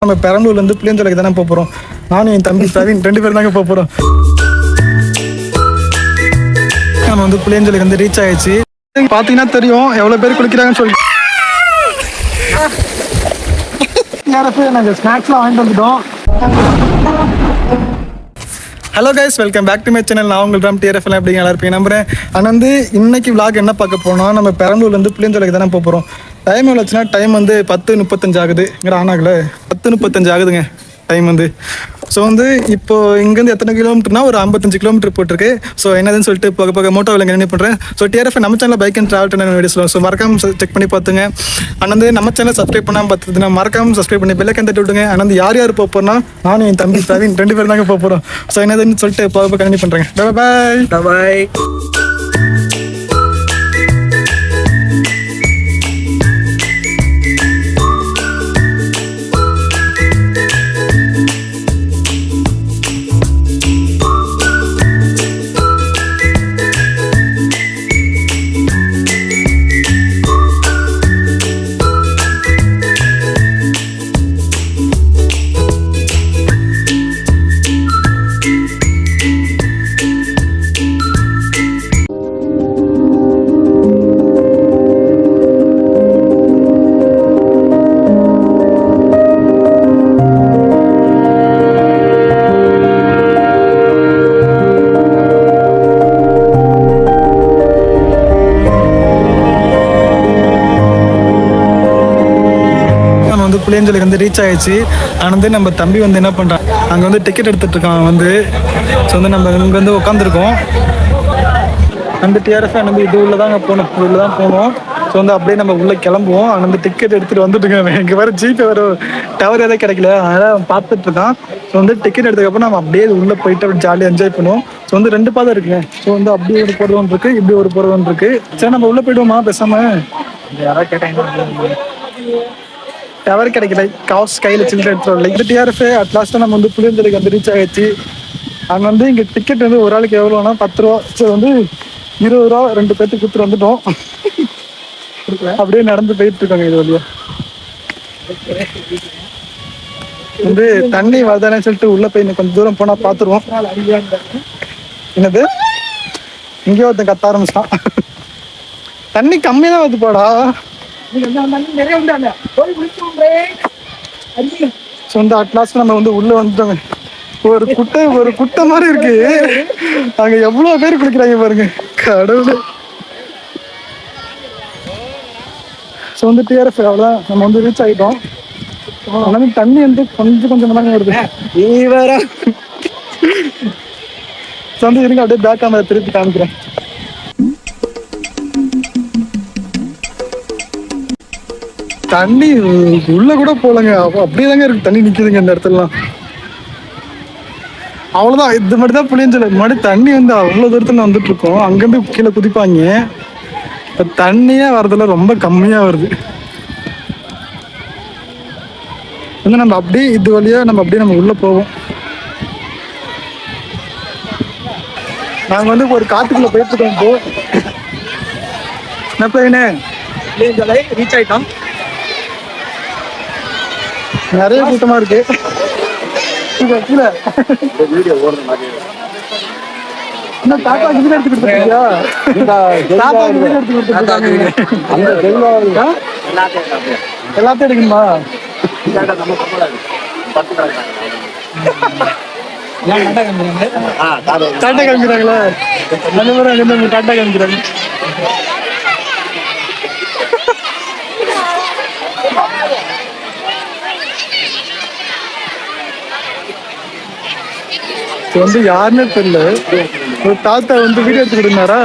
நம்ம பெரம்பலூர்லேருந்து புளியஞ்சோலைக்கு தானே போக போகிறோம். நானும் என் தம்பி பிரவீன் 2 பேரும் தாங்க போக போகிறோம். நம்ம வந்து புளியஞ்சோலைக்கு வந்து ரீச் ஆயிடுச்சு. பார்த்தீங்கன்னா தெரியும் எவ்வளோ பேர் குளிக்கிறாங்கன்னு சொல்லி. நாங்கள் ஸ்நாக்ஸ்லாம் வாங்கிட்டு வந்துட்டோம். Hello guys, welcome back to my channel. நான் உங்கள் ராம் டிஆர்எஃப் எல்லாம் எப்படிங்க நல்லா இருப்பீங்க நம்புறேன். ஆனால் வந்து இன்னைக்கு விளாக் என்ன பார்க்க போனோம், நம்ம பெரம்பலூர்லேருந்து புளியஞ்சோலைக்கு தானே போக போகிறோம். டைம் எவ்வளோ ஆச்சுன்னா டைம் வந்து 10:35 ஆகுது. இங்கே ஆனாங்களே 10:35 ஆகுதுங்க டைம் வந்து. ஸோ வந்து இப்போ இங்கேருந்து எத்தனை கிலோமீட்டர்னா ஒரு 55 கிலோமீட்டர் போட்டிருக்கு. ஸோ என்னதுன்னு சொல்லிட்டு போக போக மோட்டோ விலங்கு என்ன பண்ணுறேன். ஸோ டிஆர்எஃப் நம்ம channel bike and travel ten videos. So மறக்காம செக் பண்ணி பார்த்துங்க. அண்ணந்து நம்ம சேனல் சப்ஸ்கிரைப் பண்ணாமல் பார்த்துதுன்னா மறக்காம சப்ஸ்கிரைப் பண்ணி பெல்லை கண்டு விட்டுங்க. அண்ணந்து யார் யார் போக போகிறோம்னா நானும் என் தம்பி பிரவீன் 2 பேரும் தாங்க போக போகிறோம். ஸோ என்னதுன்னு சொல்லிட்டு போக போக கண்டினியூ பண்ணுறேங்க. பாய் பாய். புளியஞ்சோலைக்கு வந்து ரீச் ஆயிடுச்சு. ஆனால் வந்து நம்ம தம்பி வந்து என்ன பண்ணுறான், அங்கே வந்து டிக்கெட் எடுத்துகிட்டு இருக்கான் வந்து. ஸோ வந்து நம்ம இங்கே வந்து உட்காந்துருக்கோம். அந்த டிஆர்எஃப் வந்து இது உள்ள தாங்க போகணும், உள்ள தான் போகணும். ஸோ வந்து அப்படியே நம்ம உள்ளே கிளம்புவோம். ஆனால் வந்து டிக்கெட் எடுத்துகிட்டு வந்துட்டுருக்கோம். இங்கே வேறு ஜிபே வேறு டவர் எதாவது கிடைக்கல, அதனால் பார்த்துட்ருக்கான். ஸோ வந்து டிக்கெட் எடுத்ததுக்கப்புறம் நம்ம அப்படியே உள்ளே போயிட்டு அப்படி ஜாலியாக என்ஜாய் பண்ணுவோம். ஸோ வந்து 2 பாதை இருக்குங்க. ஸோ வந்து அப்படியே ஒரு போகிறது ஒன்று இருக்குது, இப்படி ஒரு போகிறது ஒன்று இருக்குது. சரி நம்ம உள்ளே போய்டுவோமா பேசாமல்? யாராவது கேட்டாங்க டவர் கிடைக்கல, காசு கையில் சில்லறை எடுத்துகிட்டு இந்த டிஆர்எஃப் அட்லாஸ்ட்டாக நம்ம வந்து புளியஞ்சோலைக்கு வந்து ரீச் ஆகிடுச்சு. அங்கே வந்து இங்கே டிக்கெட் வந்து ஒரு ஆளுக்கு எவ்வளோனா 10 ரூபா. ஸோ வந்து 20 ரூபா 2 பேர்த்துக்கு கொடுத்துட்டு வந்துட்டோம். அப்படியே நடந்து போயிட்டு இருக்காங்க இது வழியா. வந்து தண்ணி வருதானே சொல்லிட்டு உள்ளே போய் இன்னும் கொஞ்சம் தூரம் போனால் பார்த்துருவோம். என்னது இங்கே ஒருத்தன் கத்த ஆரம்பிச்சிட்டான். தண்ணி கம்மியாக தான் வருது போடா. சொந்த அட்லாஸ்ட் நம்ம வந்து உள்ள வந்துட்டோங்க. ஒரு குட்டை மாதிரி இருக்கு. அங்க எவ்வளவு பேர் குளிக்கிறாங்க பாருங்க, கடவுளே. ஸோ வந்து டிஆர்எஃப் அவ்வளோதான், நம்ம வந்து ரீச் ஆகிட்டோம். ஆனால் தண்ணி வந்து கொஞ்சம் தாங்க வருது. வேற ஸோ வந்து இருங்க, அப்படியே பேக் கேமரா திருப்பி காமிக்கிறேன். தண்ணி உள்ள கூட போலங்க, அப்படியே தாங்க இருக்கு. தண்ணி நிக்குதுங்க இந்த இடத்துலலாம். அவ்வளவுதான், இது மட்டும் தான் புளியஞ்சோலை. முன்னாடி தண்ணி வந்து அவ்வளவு தூரத்துல வந்துட்டு இருக்கோம். அங்கிருந்து கீழே குதிப்பாங்க. இப்ப தண்ணியே வரதுல ரொம்ப கம்மியா வருது. வந்து நம்ம அப்படியே இது வழியா நம்ம உள்ள போவோம். நாங்க வந்து ஒரு காட்டுக்குள்ள போயிட்டு இருக்கோம். இப்போ என்ன பையனே புளியஞ்சோலை ரீச் ஆயிட்டோம். நிறைய கூட்டமா இருக்கு. எல்லாத்தையும் எடுக்கணுமா? டாட்டா காமிக்கிறாங்களா? அந்த மாதிரி டாட்டா காமிக்கிறாங்க. வந்து யாருன்னு தெரியல, ஒரு தாத்தா வந்து வீடியோ எடுத்து கொடுத்தாரா.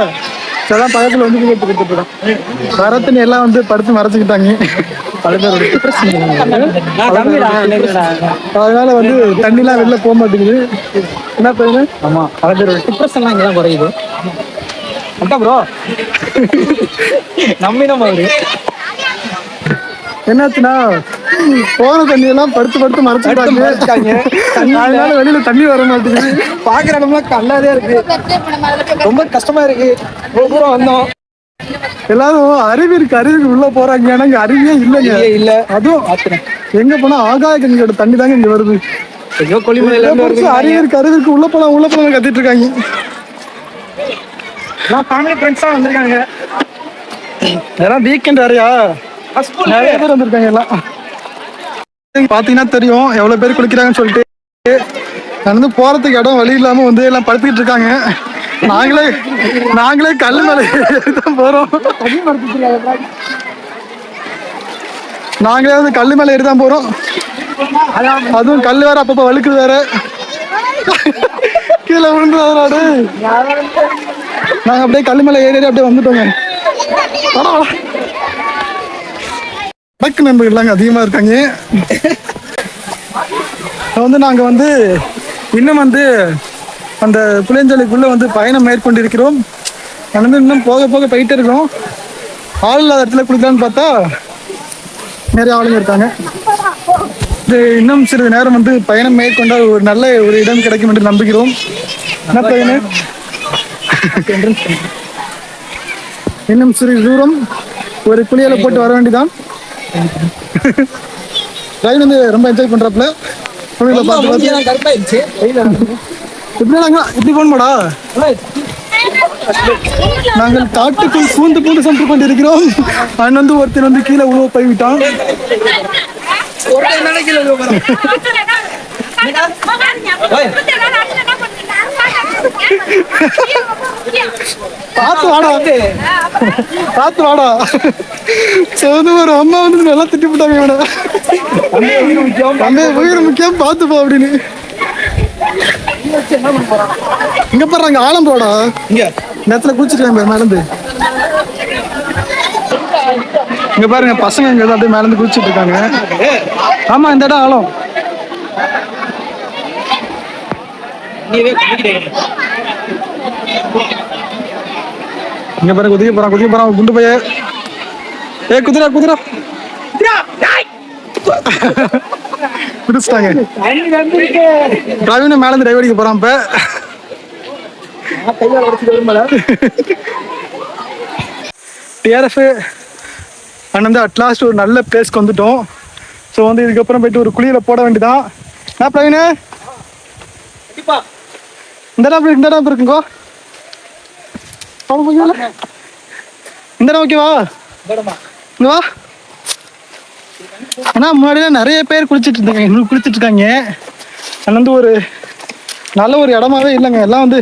சில பக்கத்துல வந்து வீடியோ எடுத்து கொடுத்துட்டு வரத்துன்னு எல்லாம் வந்து படுத்து மறைச்சிக்கிட்டாங்க. அதனால வந்து தண்ணிலாம் வெளில போக மாட்டேங்குது. என்ன பையனு? ஆமா, பல பேர் டிப்ரெஷன்லாம் இங்கதான் குறையுது. அட்டா ப்ரோ நம்பிதான் அவரு என்னாச்சுன்னா போற தண்ணி எல்லாம் படுத்து மறைச்சிட்டாங்க. அதனால வெளியில தண்ணி வர மாட்டேங்குது. பாக்குற இடம்லாம் கல்லாதே இருக்கு, ரொம்ப கஷ்டமா இருக்கு. ரொம்ப தூரம் வந்தோம். எல்லாரும் அருவிக்கு உள்ள போறாங்க. ஆனா இங்க அருவியே இல்லைங்க. இல்ல அதுவும் எங்க போனா ஆகாய கங்கையோட தண்ணி தாங்க இங்க வருது. அருவிக்கு உள்ள போலாம் கத்திட்டு இருக்காங்க. ஃபேமிலி ஃப்ரெண்ட்ஸா வந்திருக்காங்க. எல்லாம் வீக்கெண்ட் வேறையா நிறைய பேர் வந்திருக்காங்க. எல்லாம் பாத்தீங்கன்னா தெரியும் எவ்வளவு பேர் குளிக்கிறாங்கன்னு சொல்லிட்டு. நடந்து போறதுக்கு இடம் வழி இல்லாம வந்து எல்லாம் படுத்துக்கிட்டு இருக்காங்க. நாங்களே கல்லு மேல ஏறிதான் போறோம். நாங்களே வந்து கல்லு மேல ஏறிதான் போறோம். அதுவும் கல்லு வேற அப்பப்ப வழுக்குது வேற. கீழே விழுந்துடாது. நாங்க அப்படியே கல்லு மேல ஏறி அப்படியே வந்துட்டோங்க. பைக் நண்பர்கள்லாம் அதிகமா இருக்காங்க. வந்து நாங்க வந்து இன்னும் வந்து அந்த புளியஞ்சோலைக்குள்ள வந்து பயணம் மேற்கொண்டிருக்கிறோம். வந்து இன்னும் போக போக போயிட்டே இருக்கோம். ஆள் இல்லாத இடத்துல குளிக்கலான்னு பார்த்தா நிறைய ஆளுங்க இருக்காங்க. இது இன்னும் சிறிது நேரம் வந்து பயணம் மேற்கொண்டால் ஒரு நல்ல ஒரு இடம் கிடைக்கும் என்று நம்புகிறோம். என்ன பையனு இன்னும் சிறிது தூரம் ஒரு குளியலை போட்டு வர வேண்டியதான். ட்ரெயின் வந்து ரொம்ப என்ஜாய் பண்றாப்ல. இப்படி போன்மாடா. நாங்கள் காட்டுக்குள் பூந்து சென்று கொண்டிருக்கிறோம். அவன் வந்து ஒருத்தர் வந்து கீழே உழுவ போய்விட்டான். பார்த்து வாடா. ஒரு அம்மா வந்து நல்லா திட்டி போட்டாங்க. உயிர் முக்கியம் பார்த்துப்போம் அப்படின்னு. இங்க பாருங்க ஆழம் போடா. இங்க நேரத்துல குளிச்சிருக்காங்க மேலந்து. இங்க பாருங்க பசங்க இங்க அப்படியே மேலந்து குளிச்சிட்டு இருக்காங்க. ஆமா இந்த இடம் ஆழம். இங்க பாருங்க குதிக்க போறான் குண்டு பைய. குதிரை குடிச்சிட்டாங்க. பிரவீன மேல டிரைவ் அடிக்க போறான். டிஆர்எஃப் வந்து அட்லாஸ்ட் ஒரு நல்ல பிளேஸ்க்கு வந்துட்டோம். ஸோ வந்து இதுக்கப்புறம் போயிட்டு ஒரு குளியல போட வேண்டியதான். நான் பிரவீனு இந்த இடம் இருக்குங்கோ. இந்த இடம் ஓகேவா? இங்க வா. ஆனா முன்னாடிலாம் நிறைய பேர் குளிச்சுட்டு இருக்காங்க. அது வந்து ஒரு நல்ல ஒரு இடமாவே இல்லைங்க. எல்லாம் வந்து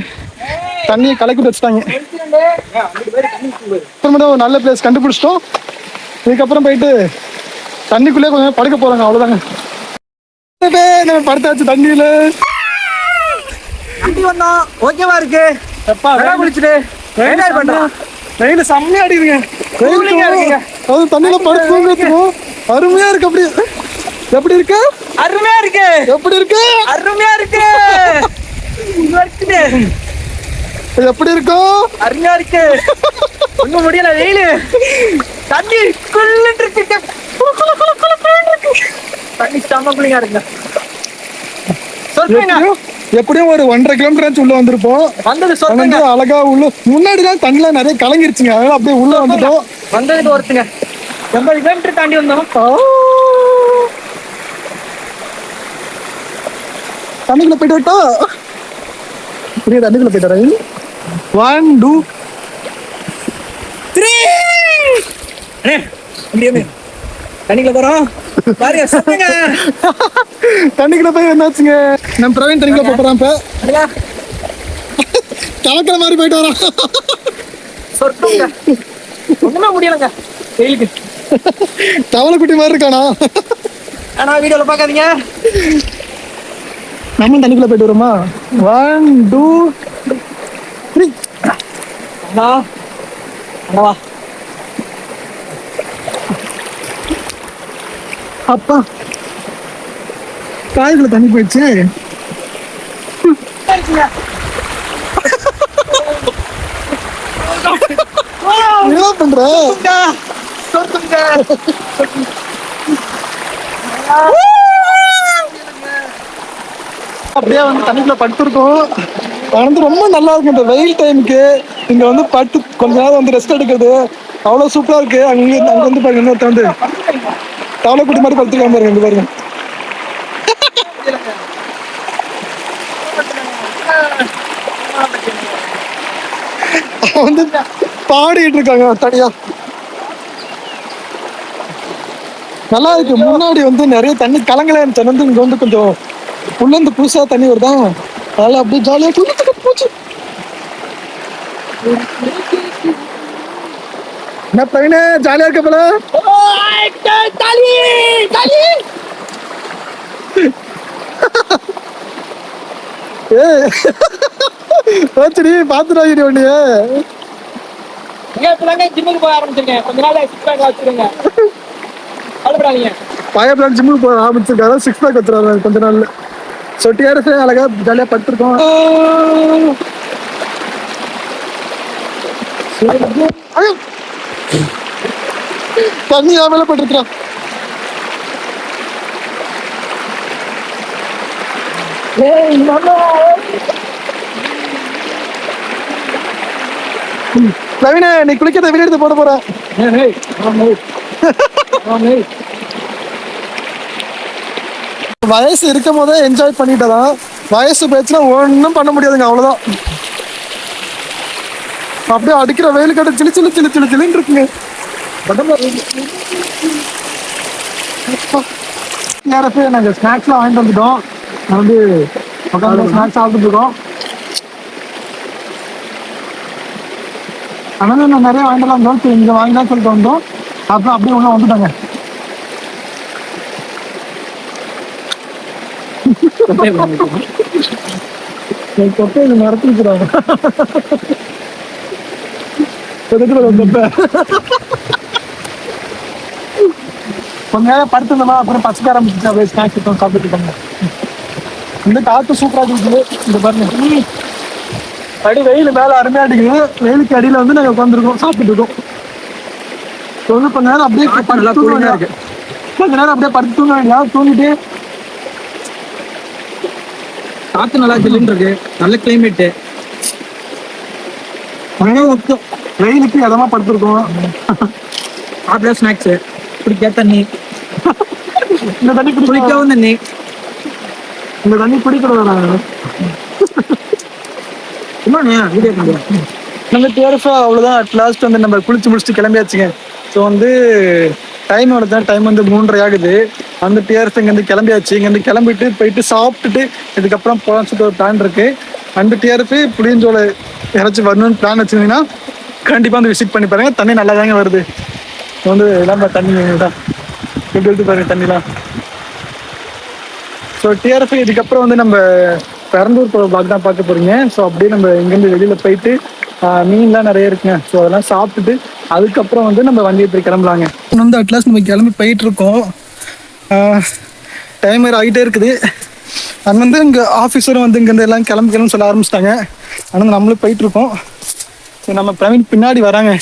தண்ணியை கலக்கி வச்சுட்டாங்க. அப்புறமேட்டு ஒரு நல்ல பிளேஸ் கண்டுபிடிச்சிட்டோம். இதுக்கப்புறம் போயிட்டு தண்ணிக்குள்ளே கொஞ்சம் படுக்க போறாங்க. அவ்வளவுதாங்க. படுத்தாச்சு தண்ணியில. ஓகேவா இருக்கு. செம்மையா அடிக்குதுங்க. தண்ணியில படுத்து அருமையா இருக்கு. அப்படி எப்படி இருக்கு? அருமையா இருக்கு. எப்படி இருக்கு? அருமையா இருக்கு. எப்படி இருக்கும்? அருமையா இருக்கு. ஒண்ணும் முடியல. வெயிலு தண்ணி தண்ணி செம்ம இருக்கு. எப்படியும் ஒரு 1.5 கிலோமீட்டர் உள்ள வந்திருப்போம். வந்து அழகா உள்ள முன்னாடிலாம் தண்ணில நிறைய கலங்கிருச்சுங்க. அதனால அப்படியே உள்ள வந்துட்டோம். வந்ததுக்கு ஒருத்துங்க 80 கிலோமீட்டர் தாண்டி வந்தோம். தண்ணிக்குள்ள போயிட்டு விட்டா புரிய. தண்ணிக்குள்ள போயிட்டு 1 2 3 தண்ணிக்குள்ள போறோம். தண்ணிக்குள்ள போய் வந்தாச்சுங்க. நம்ம பிரவீன் தண்ணிக்குள்ள போறான். இப்ப கலக்கிற மாதிரி போயிட்டு வரோம். ஒண்ணுமே முடியலங்க வெயிலுக்கு. தவளை குட்டி மாதிரி இருக்கானா? ஆனா வீடியோல பாக்காதீங்க. நம்ம தண்ணிக்குள்ள போயிட்டு வரோமா? 1 2 3 வா. அப்பா காய்க்குள்ள தண்ணி போயிடுச்சு. என்ன பண்ற? அப்படியே வந்து தண்ணிக்குள்ள படுத்திருக்கோம். வந்து ரொம்ப நல்லா இருக்கு இந்த வெயில் டைமுக்கு. இங்க வந்து பட்டு கொஞ்ச நேரம் வந்து ரெஸ்ட் எடுக்கிறது அவ்வளவு சூப்பரா இருக்கு. அங்க வந்து பாருங்க இன்னொருத்த வந்து தவளை குட்டி மாதிரி படுத்துக்கலாம் பாருங்க. இங்க பாருங்க வந்து பாடிட்டு இருக்காங்க தனியா. நல்லா இருக்கு. முன்னாடி வந்து நிறைய தண்ணி கலங்கல வந்து இங்க வந்து கொஞ்சம் உள்ள இருந்து புதுசா தண்ணி வருதா, அதனால அப்படியே ஜாலியா போச்சு. என்ன பையனே ஜாலியா இருக்க போல. ஏச்சடி பாத்துடாங்க ஒண்ணு. ஜிம்முக்கு போக ஆரம்பிச்சிருக்கேன். கொஞ்ச நாள் சிக்ஸ் பேக் வச்சிருங்க. பையன் ஜிம்முக்கு போக ஆரம்பிச்சிருக்காரு. சிக்ஸ் பேக் வச்சிருக்காரு கொஞ்ச நாள். ஸோ டிஆர்எஸ் அழகா ஜாலியா படுத்துருக்கோம். தண்ணி மேல பட்டுருக்கான். நவீன நீ குளிக்கிறத வெளியே எடுத்து போட போற. வயசு இருக்கும் போதே என்ஜாய் பண்ணிட்டதான். வயசு போச்சுன்னா ஒன்றும் பண்ண முடியாதுங்க, அவ்வளவுதான். அப்படியே அடிக்கிற வெயில் கட்ட சிலு சிலு சிலு சிலு சிலுன்னு இருக்குங்க. நாங்க ஸ்நாக்ஸ்லாம் வாங்கிட்டு வந்துட்டோம். வந்து உட்காந்து ஸ்நாக்ஸ் சாப்பிட்டு இருக்கோம். அதனால நான் நிறைய வாங்கிட்டு வந்தோம். இங்க வாங்கிதான் சொல்லிட்டு வந்தோம். அப்புறம் அப்படியே ஒண்ணு வந்துட்டாங்க. கொப்பையில நடத்திக்கிறாங்க. கொஞ்ச நேரம் படுத்துருந்தோமா, அப்புறம் பச்சை ஆரம்பிச்சு அப்படியே ஸ்நாக்ஸ் சாப்பிட்டு இருக்காங்க. இந்த காத்து சூப்பரா இருக்குது. இந்த பாருங்க அடி வெயில் மேல அருமையா அடிக்குது. வெயிலுக்கு அடியில வந்து நாங்க உட்காந்துருக்கோம், சாப்பிட்டு இருக்கோம். கொஞ்ச நேரம் அப்படியே இருக்கு. கொஞ்ச நேரம் அப்படியே படுத்து தூங்க வேண்டியா. தூங்கிட்டு காத்து நல்லா ஜில்லுன்னு இருக்கு. நல்ல கிளைமேட்டு. வெயிலுக்கு எதமா படுத்துருக்கோம். சாப்பிட ஸ்நாக்ஸ், குடிக்க தண்ணி. இந்த தண்ணி குடிக்கவும் தண்ணி. இந்த தண்ணி குடிக்கிறதா நம்ம டிஆர்எஃப் அவ்வளோதான். அட் லாஸ்ட் வந்து நம்ம குளிச்சு முடிச்சுட்டு கிளம்பியாச்சுங்க. ஸோ வந்து டைமோட தான் டைம் வந்து 3:30 ஆகுது. அந்த டிஆர்எஃப் இங்கேருந்து கிளம்பியாச்சு. இங்கேருந்து கிளம்பிட்டு போயிட்டு சாப்பிட்டுட்டு இதுக்கப்புறம் போகலான்னு சொல்லிட்டு ஒரு பிளான் இருக்கு. அந்த டிஆர்எஃப் புளியஞ்சோலை யாராச்சும் வரணும்னு பிளான் வச்சுருந்தீங்கன்னா கண்டிப்பாக வந்து விசிட் பண்ணி பாருங்க. தண்ணி நல்லா தாங்க வருது. வந்து இல்லாம தண்ணி தான் எப்படி எடுத்து பாருங்க தண்ணிலாம். ஸோ டிஆர்எஃப் இதுக்கப்புறம் வந்து நம்ம பெரம்பூர் பிளாக் தான் பார்க்க போறீங்க. ஸோ அப்படியே நம்ம இங்கேருந்து வெளியில போயிட்டு மீன்லாம் நிறைய இருக்குங்க. ஸோ அதெல்லாம் சாப்பிட்டுட்டு அதுக்கப்புறம் வந்து நம்ம வண்டியை போய் கிளம்பலாங்க. வந்து அட்லாஸ்ட் நம்ம கிளம்பி போயிட்டு இருக்கோம். டைம் வேறு ஆகிட்டே இருக்குது. அங்கே வந்து இங்கே ஆஃபீஸரும் வந்து இங்கேருந்து எல்லாம் கிளம்பி சொல்ல ஆரம்பிச்சிட்டாங்க. ஆனால் நம்மளும் போயிட்டு இருக்கோம். ஸோ நம்ம பிரவீன் பின்னாடி வராங்க.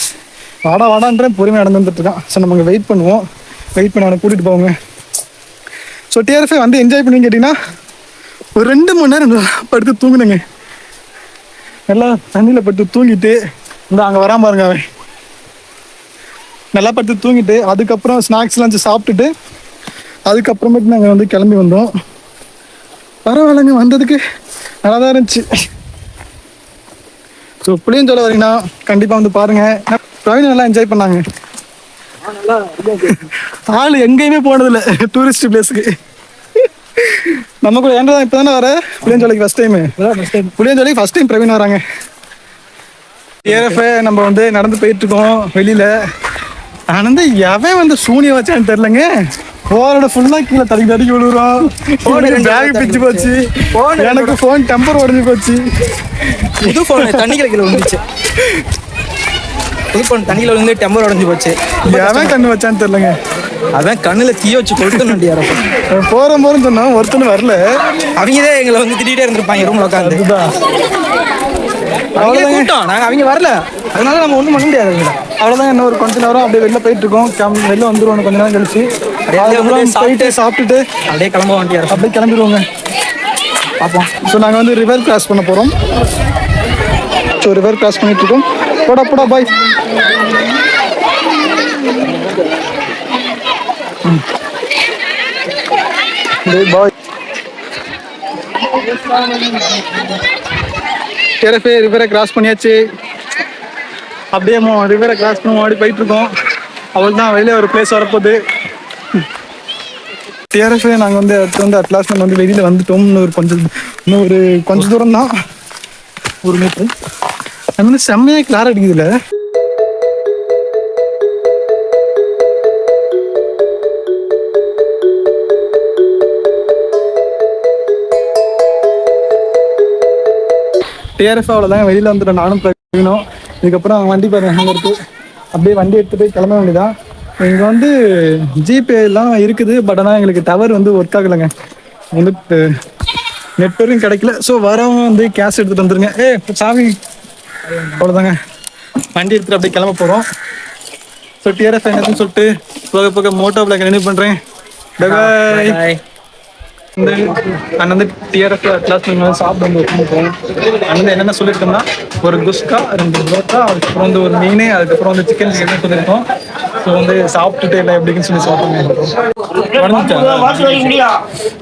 வாடான்ற பொறுமையாக நடந்து வந்துட்டு இருக்கான். ஸோ நம்ம வெயிட் பண்ணுவோம். வெயிட் பண்ணி அவனை கூட்டிகிட்டு போவோங்க. ஸோ டிஆர்எஃப் வந்து என்ஜாய் பண்ணுவீங்க கேட்டிங்கன்னா ஒரு 2 மணி நேரம் படுத்து தூங்குனுங்க. நல்லா தண்ணியில் படுத்து தூங்கிட்டு இந்த அங்கே வராம பாருங்க அவன். நல்லா படுத்து தூங்கிட்டு அதுக்கப்புறம் ஸ்நாக்ஸ் லஞ்சு சாப்பிட்டுட்டு அதுக்கப்புறமேட்டு நாங்கள் வந்து கிளம்பி வந்தோம். பரவாயில்லைங்க, வந்ததுக்கு நல்லா தான் இருந்துச்சு. ஸோ புளியஞ்சோலை வரீங்கன்னா கண்டிப்பாக வந்து பாருங்க. பிரவீன் நல்லா என்ஜாய் பண்ணாங்க. ஆள் எங்கேயுமே போனதில்லை டூரிஸ்ட் பிளேஸுக்கு. நம்ம கூட ஏன்டா இப்போ தானே வர புளியஞ்சோலைக்கு ஃபர்ஸ்ட் டைம். புளியஞ்சோலைக்கு ஃபர்ஸ்ட் டைம் பிரவீன் வராங்க. ஏறப்ப நம்ம வந்து நடந்து போயிட்டு இருக்கோம் வெளியில. ஆனந்து எவன் வந்து சூனிய வச்சான்னு தெரியலங்க. போனோட ஃபுல்லா கீழே தடுக்கி விழுறோம். பேக் பிச்சு போச்சு. எனக்கு ஃபோன் டெம்பர் உடஞ்சி போச்சு. புது ஃபோன் தண்ணிக்கு கீழே விழுந்துச்சு. புது ஃபோன் தண்ணியில் விழுந்து டெம்பர் உடஞ்சி போச்சு. எவன் கண்ணு வச்சான்னு தெரியலங்க. அதான் கண்ணுல தீய வச்சு கொளுத்தணும். போறோம் சொன்னோம், ஒருத்தனும் வரல. அவங்கதான் எங்களை வந்து திட்டிகிட்டே இருந்திருப்பாங்க ரூம்ல உட்காந்து. அவ்வளவுதான், நாங்க அவங்க வரல, அதனால நம்ம ஒண்ணும் பண்ண முடியாது. அவ்வளவுதான். என்ன ஒரு கொஞ்ச நேரம் அப்படியே வெளில போயிட்டு இருக்கோம். வெளில வந்துருவோம் கொஞ்ச நேரம் கழிச்சு. போயிட்டு சாப்பிட்டுட்டு அப்படியே கிளம்ப வேண்டிய அப்படியே கிளம்பிடுவோங்க. பார்ப்போம். ஸோ நாங்கள் வந்து ரிவர் கிராஸ் பண்ண போகிறோம். ஸோ ரிவர் கிராஸ் பண்ணிட்டு இருக்கோம். போடா போடா பாய். பாய் கேரஃபே ரிவரை கிராஸ் பண்ணியாச்சு. அப்படியே ரிவரை கிராஸ் பண்ணி ஓடி போயிட்டு இருக்கோம். அவள் தான் வெளியே ஒரு பிளேஸ் வரப்போகுது. கேரஃபே நாங்கள் வந்து அடுத்து வந்து அட்லாஸ்ட் வந்து வெளியில் வந்துட்டோம். இன்னும் ஒரு கொஞ்சம் தூரம் தான், 1 மீட்டர். அது வந்து செம்மையாக கிளார் அடிக்குதுல்ல. டிஆர்எஃப் அவ்வளோதாங்க, வெளியில் வந்துட்டோம் நானும் பிரயோஜனம். இதுக்கப்புறம் வண்டி பாருங்க அங்கே இருக்குது. அப்படியே வண்டி எடுத்துகிட்டு கிளம்ப வேண்டியதான். இங்கே வந்து ஜிபே எல்லாம் இருக்குது, பட் ஆனால் எங்களுக்கு டவர் வந்து ஒர்க் ஆகலைங்க, வந்து நெட்வொர்க்கும் கிடைக்கல. ஸோ வரவங்க வந்து கேஷ் எடுத்துகிட்டு வந்துருங்க. சாமி அவ்வளோதாங்க, வண்டி எடுத்துகிட்டு அப்படியே கிளம்ப போகிறோம். ஸோ டிஆர்எஃப் என்னன்னு சொல்லிட்டு போக மோட்டோ பிளாக் ரினியூ பண்ணுறேன். பாய். அண்ணன் வந்து டிஆர்எஃப் கிளாஸ் வந்து சாப்பிட்டு வந்து வச்சுருக்கோம். அண்ணன் என்னென்ன சொல்லியிருக்கோம்னா, ஒரு குஸ்கா, 2 புரோட்டா, அதுக்கப்புறம் வந்து ஒரு மீன், அதுக்கப்புறம் வந்து சிக்கன் சிக்கன் சொல்லியிருக்கோம். ஸோ வந்து சாப்பிட்டுட்டு எல்லாம் எப்படின்னு சொல்லி சாப்பிடுங்க.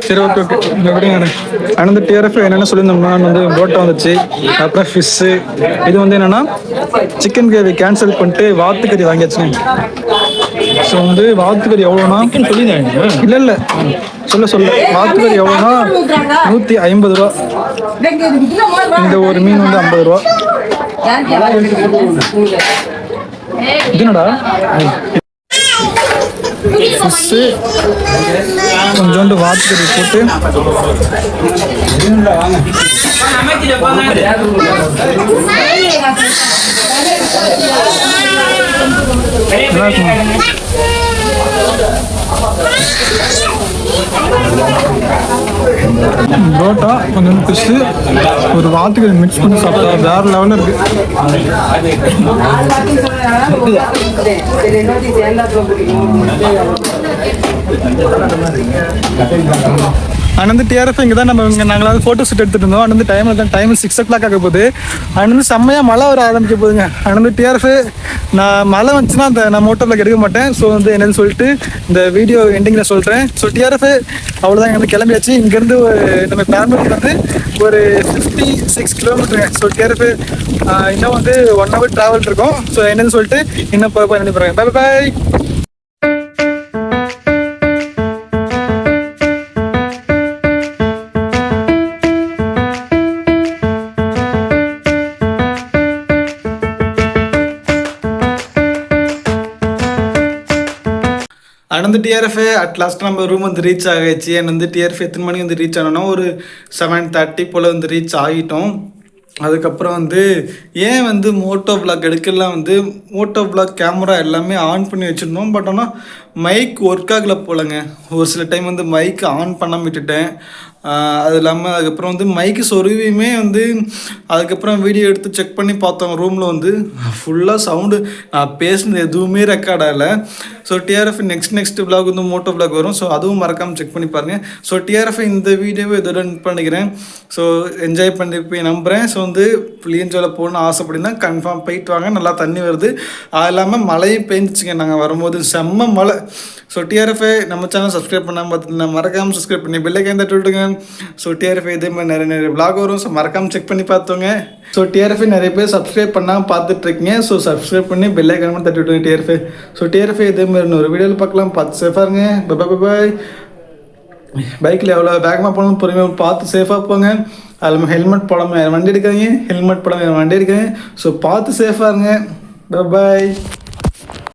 சரி, ஓகே ஓகே. எப்படிங்க அண்ணன் வந்து டிஆர்எஃப் என்னென்ன சொல்லியிருந்தோம்னா, வந்து புரோட்டா வந்துச்சு, அப்புறம் ஃபிஷ்ஷு. இது வந்து என்னென்னா சிக்கன் கிரேவி கேன்சல் பண்ணிட்டு வாத்துக்கறி வாங்கியாச்சு. ஸோ வந்து வாத்துக்கறி எவ்வளோனா இல்லை சொல்ல வாத்துக்கறி எவ்வளோனா 150 ரூபா. இந்த ஒரு மீன் வந்து 50 ரூபா. இதுனடா ஃபிஷ்ஷு, கொஞ்சோண்டு வாத்துக்கறி போட்டு புரோட்டா, கொஞ்சம் ஃபிஷ்ஷு, ஒரு வாத்துக்கறி மிக்ஸ் பண்ணி சாப்பிட்டா வேற லெவலில் இருக்கு. அண்ட் வந்து டிஆர்எஃப் இங்கே தான் நாங்கள் வந்து ஃபோட்டோ ஷூட் எடுத்துகிட்டு இருந்தோம். அண்ட் வந்து டைம் 6 o'clock ஆக போகுது. அண்ட் வந்து செம்மையாக மழை வர ஆரம்பிக்க போகுதுங்க. அண்ட் வந்து டிஆர்எஃப் நான் மழை வந்துச்சுன்னா நான் மோட்டோ பிளாக் எடுக்க மாட்டேன். ஸோ வந்து என்னன்னு சொல்லிட்டு இந்த வீடியோ எண்டிங்கில் சொல்கிறேன். ஸோ டிஆர்எஃப் அவ்வளோதான், இங்கே வந்து கிளம்பியாச்சு. இங்கேருந்து நம்ம பெரம்பலூருக்கு வந்து ஒரு 56 கிலோமீட்டருங்க. ஸோ டிஆர்எஃப் இன்னும் வந்து 1 hour ட்ராவல் இருக்கும். ஸோ என்னன்னு சொல்லிட்டு இன்னும் போய் நினைப்பேன். Bye bye. அண்ட் வந்து டிஆர்எஃப் அட்லாஸ்ட் நம்ம ரூம் வந்து ரீச் ஆகிடுச்சு. அண்ட் வந்து டிஆர்எஃப் எத்தனை மணிக்கு வந்து ரீச் ஆனோன்னா ஒரு 7:30 போல் வந்து ரீச் ஆகிட்டோம். அதுக்கப்புறம் வந்து ஏன் வந்து மோட்டோ விளாக் எடுக்கலாம், வந்து மோட்டோ விளாக் கேமரா எல்லாமே ஆன் பண்ணி வச்சுருந்தோம். பட் ஆனால் மைக் ஒர்க் ஆகலை போலங்க. ஒரு சில டைம் வந்து மைக் ஆன் பண்ணாமல் விட்டுட்டேன். அது இல்லாமல் அதுக்கப்புறம் வந்து மைக்கு சொருவியுமே வந்து அதுக்கப்புறம் வீடியோ எடுத்து செக் பண்ணி பார்த்தோம். ரூமில் வந்து ஃபுல்லாக சவுண்டு, நான் பேசுனது எதுவுமே ரெக்கார்ட் ஆகலை. ஸோ டிஆர்எஃப் நெக்ஸ்ட் விளாக் வந்து மோட்டோ விளாக் வரும். ஸோ அதுவும் மறக்காமல் செக் பண்ணி பாருங்கள். ஸோ டிஆர்எஃப் இந்த வீடியோவை இதோட பண்ணிக்கிறேன். ஸோ என்ஜாய் பண்ணி போய் நம்புகிறேன். ஸோ வந்து புளியஞ்சோலை போகணுன்னு ஆசைப்படினா கன்ஃபார்ம் போயிட்டு வாங்க. நல்லா தண்ணி வருது. அது இல்லாமல் மழையும் பெஞ்சிச்சுங்க நாங்கள் வரும்போது, செம்ம மழை. ஸோ டிஆர்எஃப் நம்ம சேனல் சப்ஸ்கிரைப் பண்ணாமல் பார்த்துட்டு மறக்காமல் சப்ஸ்கிரைப் பண்ணி பெல்லைக்கான் தட்டி விட்டுங்க. ஸோ டிஆர்எஃப் இதே மாதிரி நிறைய விளாக் வரும். ஸோ மறக்காமல் செக் பண்ணி பார்த்தோங்க. ஸோ டிஆர்எஃப் நிறைய பேர் சப்ஸ்கிரைப் பண்ணாமல் பார்த்துட்ருக்கீங்க. ஸோ சப்ஸ்கிரைப் பண்ணி பெல்லைக்கான் தட்டி விட்டுங்க டிஆர்எஃப். ஸோ டிஆர்எஃப் இதே மாதிரி ஒரு வீடியோவில் பார்க்கலாம். பார்த்து சேஃபாக இருங்க. பாய். பைக்கில் எவ்வளோ வேகமாக போகணும் பொறுமையாக பார்த்து சேஃபாக போங்க. அதில் ஹெல்மெட் போடாமல் வண்டி எடுக்காதீங்க, ஹெல்மெட் போடாமல் வண்டி எடுக்காதீங்க. ஸோ பார்த்து சேஃபாக இருங்க. பாய்.